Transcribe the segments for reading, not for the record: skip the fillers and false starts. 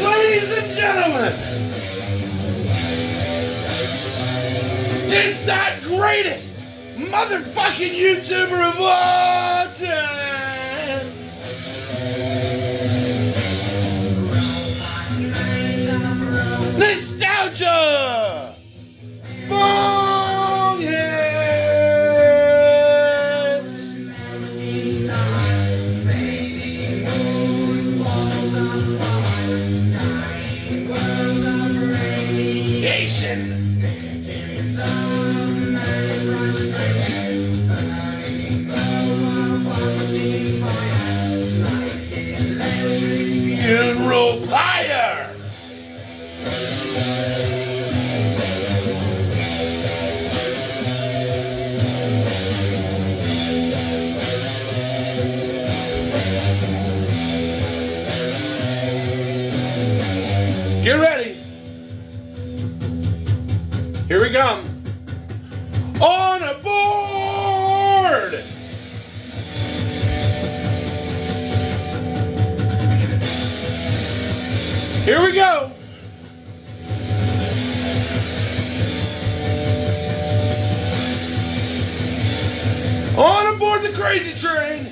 Ladies and gentlemen, it's that greatest motherfucking YouTuber of all time. Nostalgia! Bongheads! Nation! Funeral pyre! Get ready. Here we come. On a board. Here we go. On aboard the crazy train.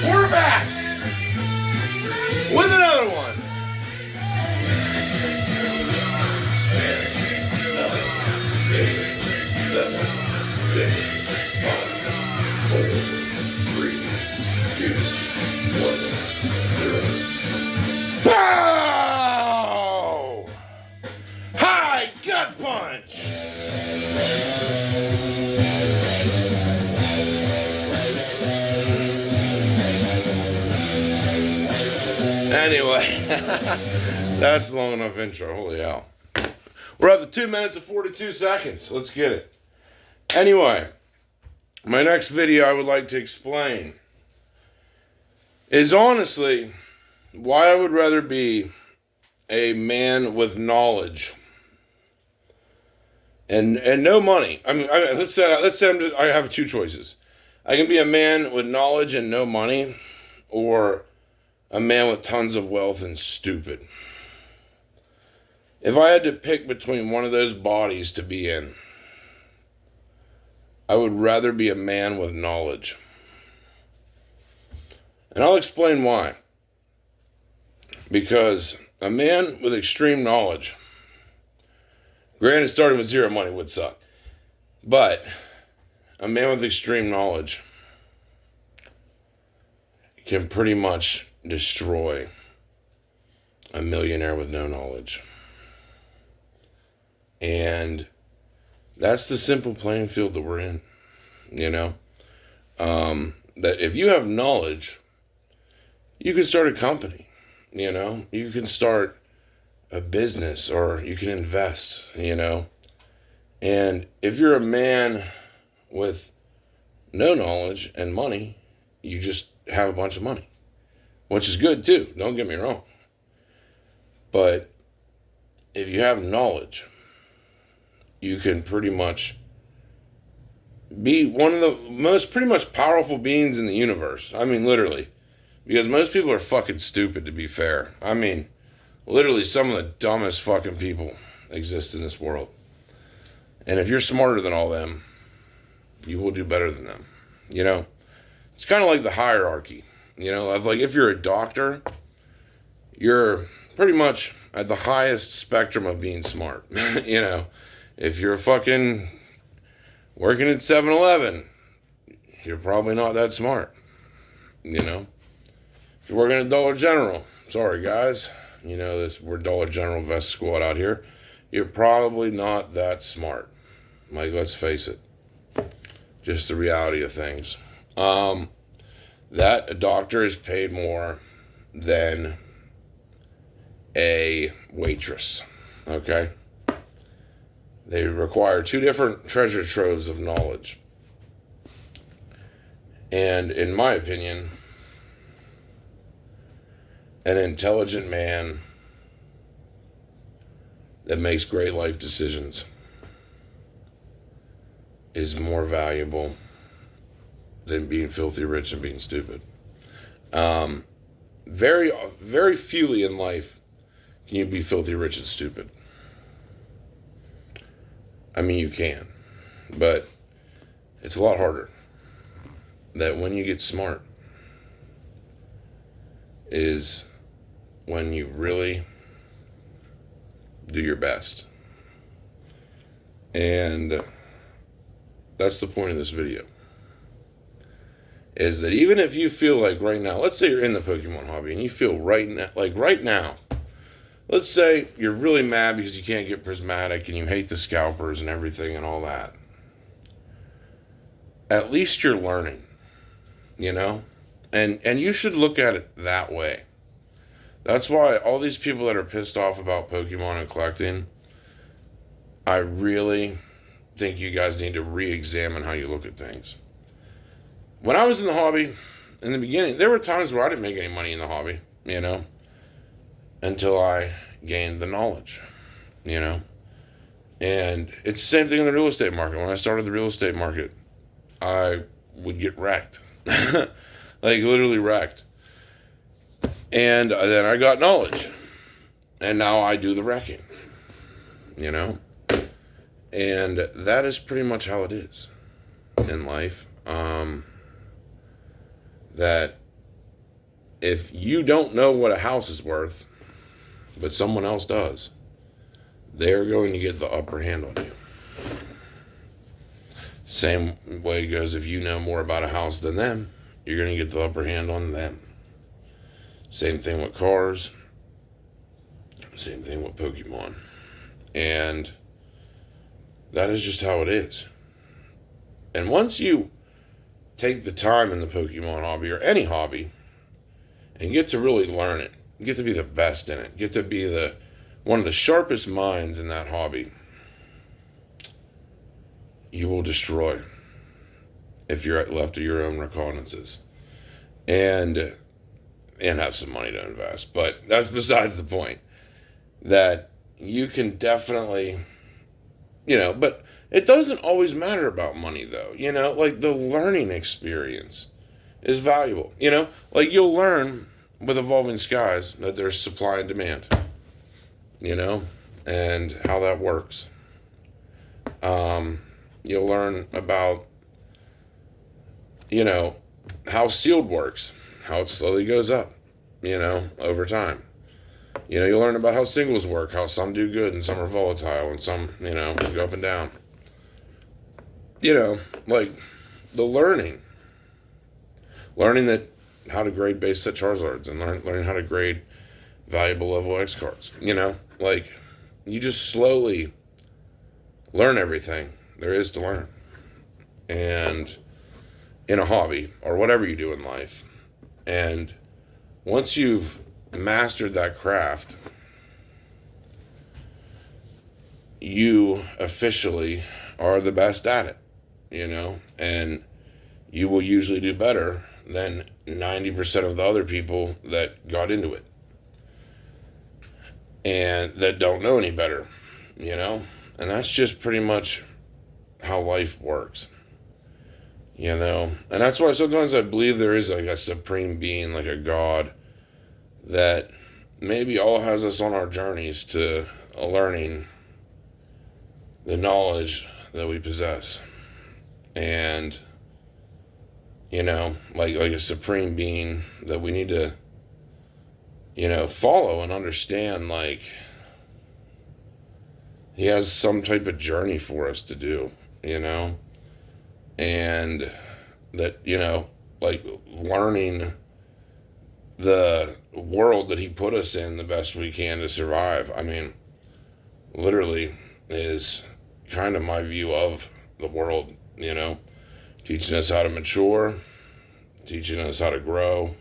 We're back with another one. Pow! High gut punch. Anyway, that's long enough intro. Holy hell. We're up to 2 minutes and 42 seconds. Let's get it. Anyway, my next video I would like to explain is honestly why I would rather be a man with knowledge and no money. I mean, let's say I have two choices. I can be a man with knowledge and no money, or a man with tons of wealth and stupid. If I had to pick between one of those bodies to be in, I would rather be a man with knowledge. And I'll explain why. Because a man with extreme knowledge, granted starting with zero money would suck, but a man with extreme knowledge can pretty much destroy a millionaire with no knowledge. And that's the simple playing field that we're in, you know. That if you have knowledge, you can start a company, you know. You can start a business, or you can invest, you know. And if you're a man with no knowledge and money, you just have a bunch of money, which is good too, don't get me wrong. But if you have knowledge, you can pretty much be one of the most pretty much powerful beings in the universe. I mean, literally. Because most people are fucking stupid, to be fair. I mean, literally some of the dumbest fucking people exist in this world. And if you're smarter than all them, you will do better than them. You know? It's kind of like the hierarchy. You know, of like if you're a doctor, you're pretty much at the highest spectrum of being smart. You know? If you're fucking working at 7-Eleven, you're probably not that smart. You know? If you're working at Dollar General, sorry guys, you know this, we're Dollar General Vest Squad out here, you're probably not that smart. Like, let's face it. Just the reality of things. That a doctor is paid more than a waitress. Okay? They require two different treasure troves of knowledge. And in my opinion, an intelligent man that makes great life decisions is more valuable than being filthy rich and being stupid. Very, very fewly in life can you be filthy rich and stupid. I mean, you can, but it's a lot harder. That when you get smart is when you really do your best. And that's the point of this video. Is that even if you feel like right now, let's say you're in the Pokemon hobby and you feel right now, let's say you're really mad because you can't get prismatic and you hate the scalpers and everything and all that. At least you're learning, you know? And you should look at it that way. That's why all these people that are pissed off about Pokemon and collecting, I really think you guys need to re-examine how you look at things. When I was in the hobby, in the beginning, there were times where I didn't make any money in the hobby, you know, until I gained the knowledge, you know. And it's the same thing in the real estate market. When I started the real estate market, I would get wrecked. Like, literally wrecked. And then I got knowledge. And now I do the wrecking, you know. And that is pretty much how it is in life. That if you don't know what a house is worth, but someone else does, they're going to get the upper hand on you. Same way it goes if you know more about a house than them, you're going to get the upper hand on them. Same thing with cars. Same thing with Pokemon. And that is just how it is. And once you take the time in the Pokemon hobby or any hobby and get to really learn it, get to be the best in it, get to be one of the sharpest minds in that hobby, you will destroy if you're left to your own reconnaissances and have some money to invest. But that's besides the point. That you can definitely, you know, but it doesn't always matter about money, though. You know, like the learning experience is valuable. You know, like you'll learn with Evolving Skies that there's supply and demand, you know, and how that works. You'll learn about, you know, how sealed works, how it slowly goes up, you know, over time. You know, you'll learn about how singles work, how some do good and some are volatile and some, you know, go up and down. You know, like the learning that how to grade base set Charizards and learning how to grade valuable level X cards. You know, like you just slowly learn everything there is to learn. And in a hobby or whatever you do in life. And once you've mastered that craft, you officially are the best at it, you know, and you will usually do better than 90% of the other people that got into it and that don't know any better, you know, and that's just pretty much how life works, you know. And that's why sometimes I believe there is like a supreme being, like a God, that maybe all has us on our journeys to learning the knowledge that we possess. And, you know, like a supreme being that we need to, you know, follow and understand, like, he has some type of journey for us to do, you know, and that, you know, like learning the world that he put us in the best we can to survive. I mean, literally is kind of my view of the world, teaching us how to mature, teaching us how to grow,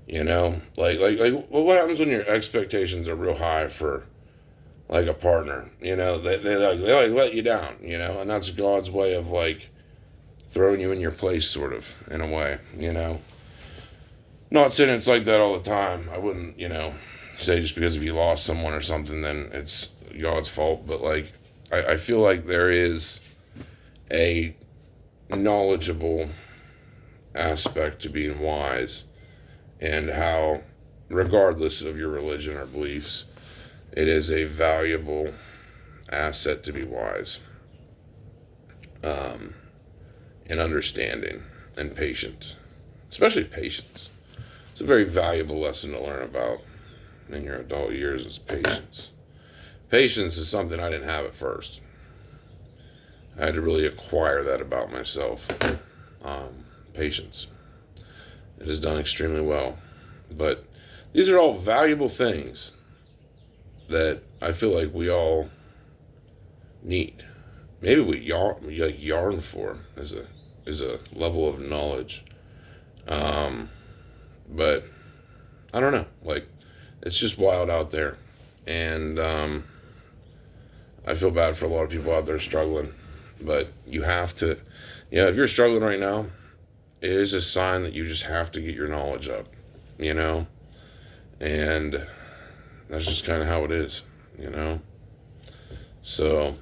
well, what happens when your expectations are real high for like a partner, they let you down, and that's God's way of like throwing you in your place, sort of, in a way, Not saying it's like that all the time. I wouldn't, say just because if you lost someone or something, then it's God's fault. But like, I feel like there is a knowledgeable aspect to being wise, and how, regardless of your religion or beliefs, it is a valuable asset to be wise, and understanding and patient, especially patience. It's a very valuable lesson to learn about in your adult years is patience. Patience is something I didn't have at first. I had to really acquire that about myself. Patience. It is done extremely well. But these are all valuable things that I feel like we all need. Maybe we yarn for as a level of knowledge. But I don't know. Like, it's just wild out there. And I feel bad for a lot of people out there struggling. But you have to, if you're struggling right now, it is a sign that you just have to get your knowledge up, And that's just kind of how it is, So,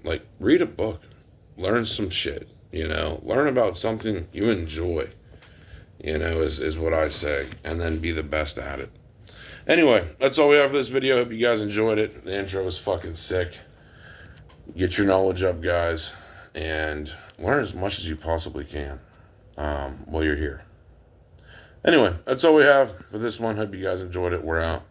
like, read a book, learn some shit, learn about something you enjoy, is what I say, and then be the best at it. Anyway, that's all we have for this video. Hope you guys enjoyed it. The intro was fucking sick. Get your knowledge up, guys, and learn as much as you possibly can while you're here. Anyway, that's all we have for this one. Hope you guys enjoyed it. We're out.